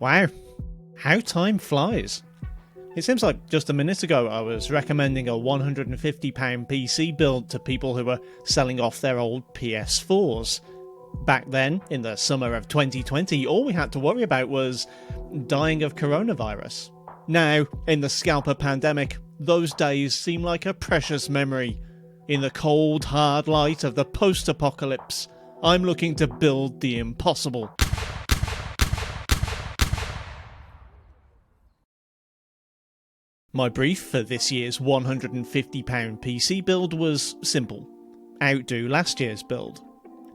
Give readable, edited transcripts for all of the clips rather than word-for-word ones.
Wow, how time flies. It seems like just a minute ago I was recommending a £150 PC build to people who were selling off their old PS4s. Back then, in the summer of 2020, all we had to worry about was dying of coronavirus. Now, in the Scalper pandemic, those days seem like a precious memory. In the cold, hard light of the post-apocalypse, I'm looking to build the impossible. My brief for this year's £150 PC build was simple: outdo last year's build.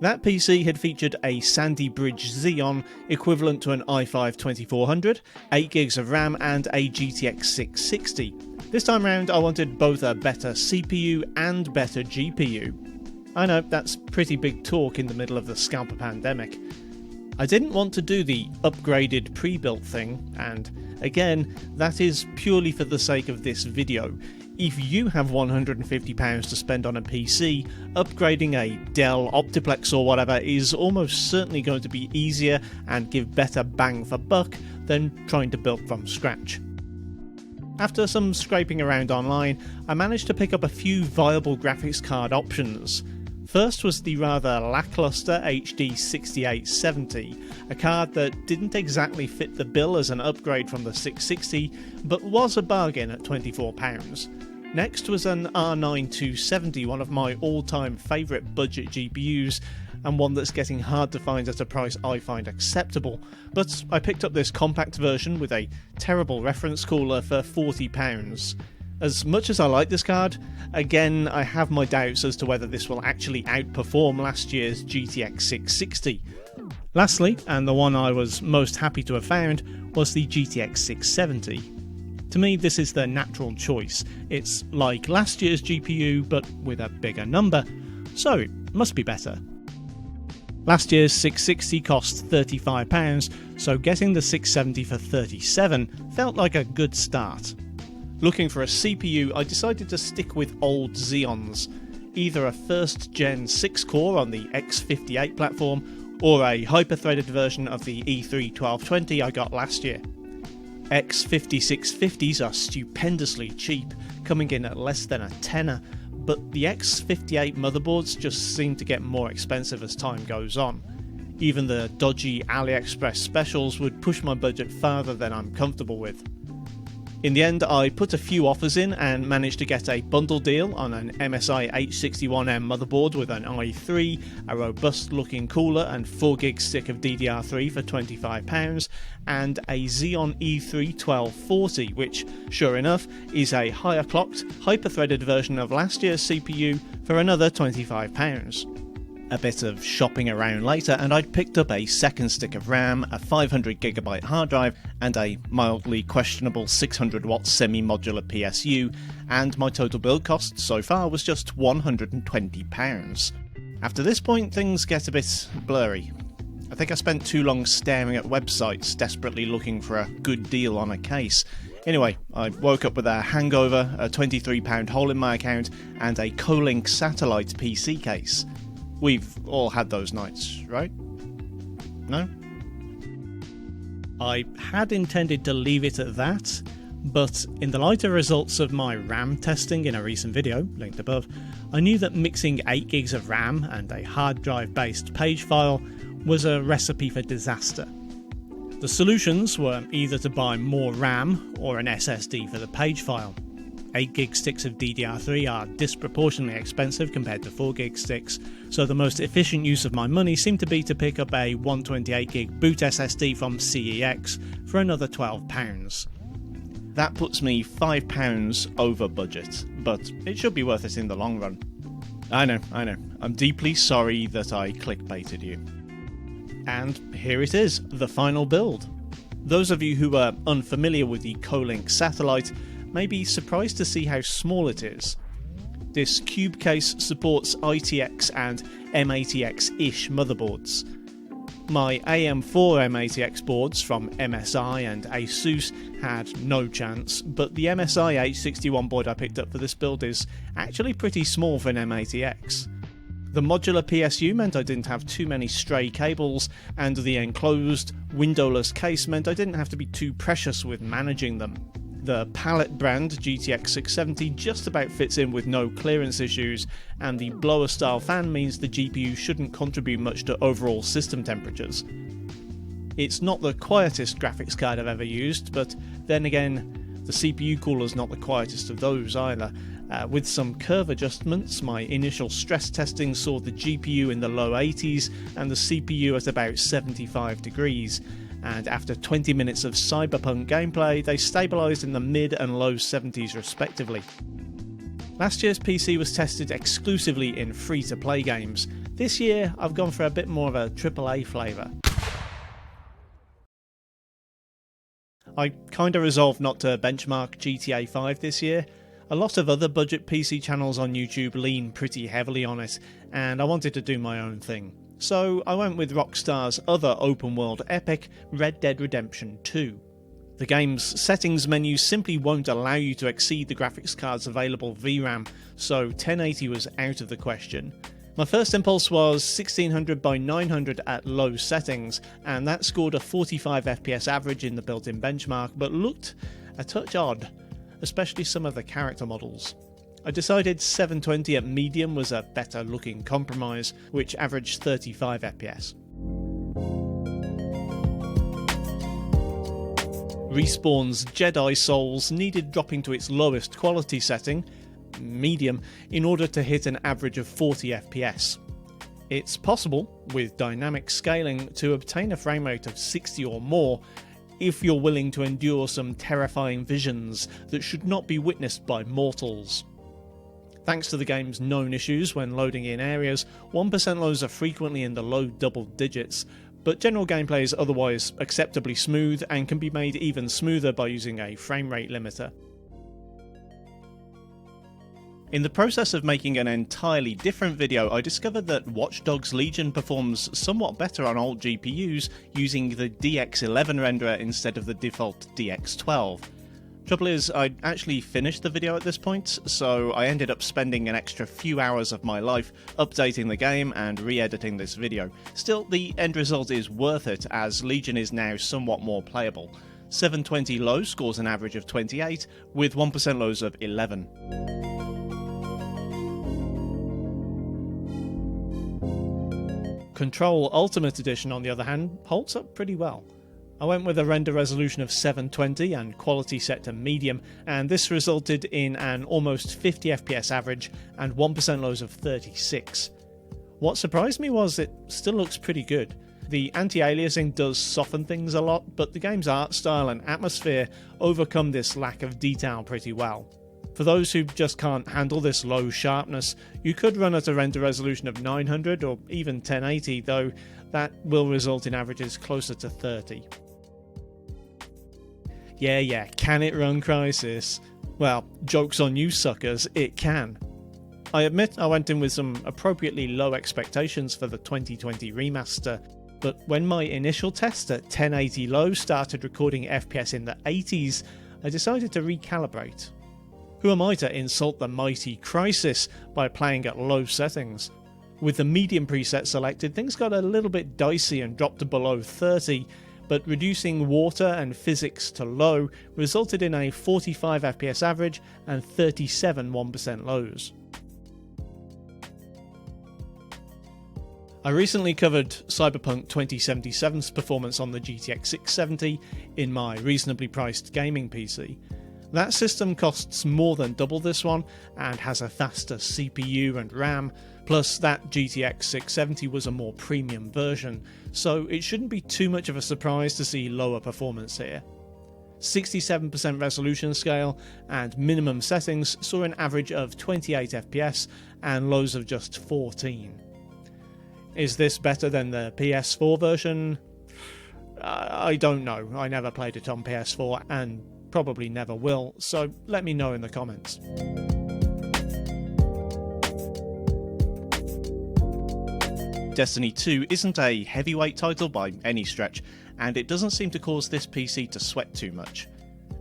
That PC had featured a Sandy Bridge Xeon equivalent to an i5-2400, 8GB of RAM and a GTX 660. This time round I wanted both a better CPU and better GPU. I know, that's pretty big talk in the middle of the Scalper pandemic. I didn't want to do the upgraded pre-built thing, and again, that is purely for the sake of this video. If you have £150 to spend on a PC, upgrading a Dell Optiplex or whatever is almost certainly going to be easier and give better bang for buck than trying to build from scratch. After some scraping around online, I managed to pick up a few viable graphics card options. First was the rather lackluster HD 6870, a card that didn't exactly fit the bill as an upgrade from the 660, but was a bargain at £24. Next was an R9 270, one of my all-time favourite budget GPUs, and one that's getting hard to find at a price I find acceptable, but I picked up this compact version with a terrible reference cooler for £40. As much as I like this card, again I have my doubts as to whether this will actually outperform last year's GTX 660. Lastly, and the one I was most happy to have found, was the GTX 670. To me this is the natural choice. It's like last year's GPU but with a bigger number, so it must be better. Last year's 660 cost £35, so getting the 670 for £37 felt like a good start. Looking for a CPU, I decided to stick with old Xeons, either a first gen 6-core on the X58 platform, or a hyper-threaded version of the E3-1220 I got last year. X5650s are stupendously cheap, coming in at less than a tenner, but the X58 motherboards just seem to get more expensive as time goes on. Even the dodgy AliExpress specials would push my budget farther than I'm comfortable with. In the end, I put a few offers in and managed to get a bundle deal on an MSI H61M motherboard with an i3, a robust looking cooler and 4GB stick of DDR3 for £25, and a Xeon E3-1240, which, sure enough, is a higher clocked, hyper-threaded version of last year's CPU for another £25. A bit of shopping around later and I'd picked up a second stick of RAM, a 500GB hard drive and a mildly questionable 600W semi-modular PSU, and my total build cost so far was just £120. After this point things get a bit blurry. I think I spent too long staring at websites desperately looking for a good deal on a case. Anyway, I woke up with a hangover, a £23 hole in my account and a Colink satellite PC case. We've all had those nights, right? No? I had intended to leave it at that, but in the light of results of my RAM testing in a recent video, linked above, I knew that mixing 8GB of RAM and a hard drive based page file was a recipe for disaster. The solutions were either to buy more RAM or an SSD for the page file. 8GB sticks of DDR3 are disproportionately expensive compared to 4GB sticks, so the most efficient use of my money seemed to be to pick up a 128GB boot SSD from CEX for another £12. That puts me £5 over budget, but it should be worth it in the long run. I know, I'm deeply sorry that I clickbaited you. And here it is, the final build. Those of you who are unfamiliar with the Colink satellite may be surprised to see how small it is. This cube case supports ITX and M80X-ish motherboards. My AM4 M80X boards from MSI and ASUS had no chance, but the MSI H61 board I picked up for this build is actually pretty small for an M80X. The modular PSU meant I didn't have too many stray cables, and the enclosed, windowless case meant I didn't have to be too precious with managing them. The pallet brand GTX 670 just about fits in with no clearance issues, and the blower style fan means the GPU shouldn't contribute much to overall system temperatures. It's not the quietest graphics card I've ever used, but then again, the CPU cooler's not the quietest of those either. With some curve adjustments, my initial stress testing saw the GPU in the low 80s and the CPU at about 75 degrees, and after 20 minutes of Cyberpunk gameplay, they stabilised in the mid and low 70s respectively. Last year's PC was tested exclusively in free-to-play games. This year, I've gone for a bit more of a AAA flavour. I kinda resolved not to benchmark GTA 5 this year. A lot of other budget PC channels on YouTube lean pretty heavily on it, and I wanted to do my own thing. So I went with Rockstar's other open world epic, Red Dead Redemption 2. The game's settings menu simply won't allow you to exceed the graphics card's available VRAM, so 1080 was out of the question. My first impulse was 1600 by 900 at low settings, and that scored a 45 FPS average in the built-in benchmark, but looked a touch odd, especially some of the character models. I decided 720 at medium was a better looking compromise, which averaged 35 FPS. Respawn's Jedi souls needed dropping to its lowest quality setting, medium, in order to hit an average of 40 FPS. It's possible, with dynamic scaling, to obtain a frame rate of 60 or more, if you're willing to endure some terrifying visions that should not be witnessed by mortals. Thanks to the game's known issues when loading in areas, 1% lows are frequently in the low double digits, but general gameplay is otherwise acceptably smooth and can be made even smoother by using a frame rate limiter. In the process of making an entirely different video, I discovered that Watch Dogs Legion performs somewhat better on old GPUs using the DX11 renderer instead of the default DX12. Trouble is, I'd actually finished the video at this point, so I ended up spending an extra few hours of my life updating the game and re-editing this video. Still, the end result is worth it, as Legion is now somewhat more playable. 720 low scores an average of 28, with 1% lows of 11. Control Ultimate Edition, on the other hand, holds up pretty well. I went with a render resolution of 720 and quality set to medium, and this resulted in an almost 50 FPS average and 1% lows of 36. What surprised me was it still looks pretty good. The anti-aliasing does soften things a lot, but the game's art style and atmosphere overcome this lack of detail pretty well. For those who just can't handle this low sharpness, you could run at a render resolution of 900 or even 1080, though that will result in averages closer to 30. Yeah, can it run Crysis? Well, joke's on you suckers, it can. I admit I went in with some appropriately low expectations for the 2020 remaster, but when my initial test at 1080 low started recording FPS in the 80s, I decided to recalibrate. Who am I to insult the mighty Crysis by playing at low settings? With the medium preset selected, things got a little bit dicey and dropped to below 30, but reducing water and physics to low resulted in a 45 FPS average and 37 1% lows. I recently covered Cyberpunk 2077's performance on the GTX 670 in my reasonably priced gaming PC. That system costs more than double this one and has a faster CPU and RAM, plus that GTX 670 was a more premium version, so it shouldn't be too much of a surprise to see lower performance here. 67% resolution scale and minimum settings saw an average of 28 FPS and lows of just 14. Is this better than the PS4 version? I don't know, I never played it on PS4 and probably never will, so let me know in the comments. Destiny 2 isn't a heavyweight title by any stretch, and it doesn't seem to cause this PC to sweat too much.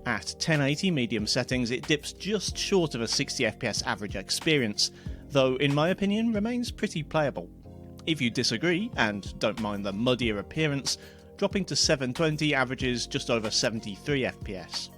At 1080 medium settings, it dips just short of a 60 FPS average experience, though in my opinion remains pretty playable. If you disagree, and don't mind the muddier appearance, dropping to 720 averages just over 73 FPS.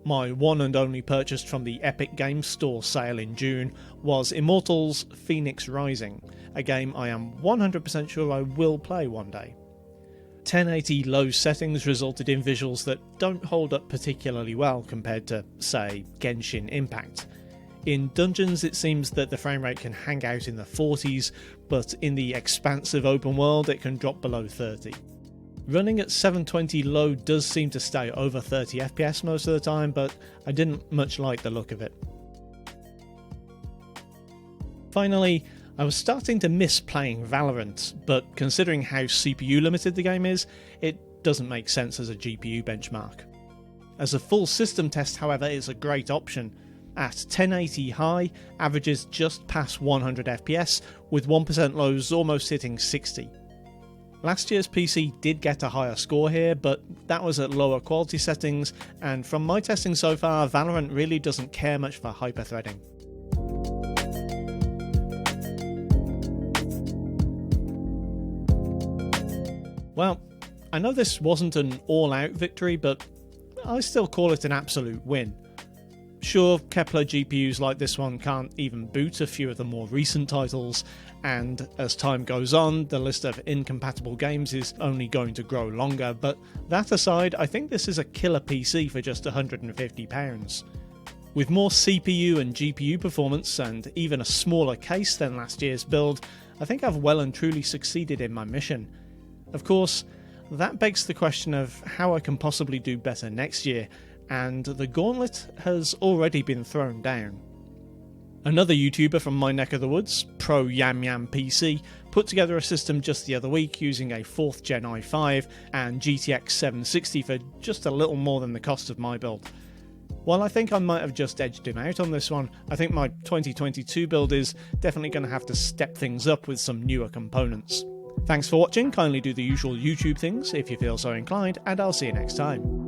My one and only purchase from the Epic Games Store sale in June was Immortals Fenyx Rising, a game I am 100% sure I will play one day. 1080 low settings resulted in visuals that don't hold up particularly well compared to, say, Genshin Impact. In dungeons it seems that the frame rate can hang out in the 40s, but in the expansive open world it can drop below 30. Running at 720 low does seem to stay over 30 FPS most of the time, but I didn't much like the look of it. Finally, I was starting to miss playing Valorant, but considering how CPU limited the game is, it doesn't make sense as a GPU benchmark. As a full system test, however, it's a great option. At 1080 high, averages just past 100 FPS, with 1% lows almost hitting 60. Last year's PC did get a higher score here, but that was at lower quality settings, and from my testing so far, Valorant really doesn't care much for hyperthreading. Well, I know this wasn't an all-out victory, but I still call it an absolute win. Sure, Kepler GPUs like this one can't even boot a few of the more recent titles, and as time goes on, the list of incompatible games is only going to grow longer, but that aside, I think this is a killer PC for just £150. With more CPU and GPU performance, and even a smaller case than last year's build, I think I've well and truly succeeded in my mission. Of course, that begs the question of how I can possibly do better next year, and the gauntlet has already been thrown down. Another YouTuber from my neck of the woods, Pro Yam Yam PC, put together a system just the other week using a 4th Gen i5 and GTX 760 for just a little more than the cost of my build. While I think I might have just edged him out on this one, I think my 2022 build is definitely going to have to step things up with some newer components. Thanks for watching, kindly do the usual YouTube things if you feel so inclined, and I'll see you next time.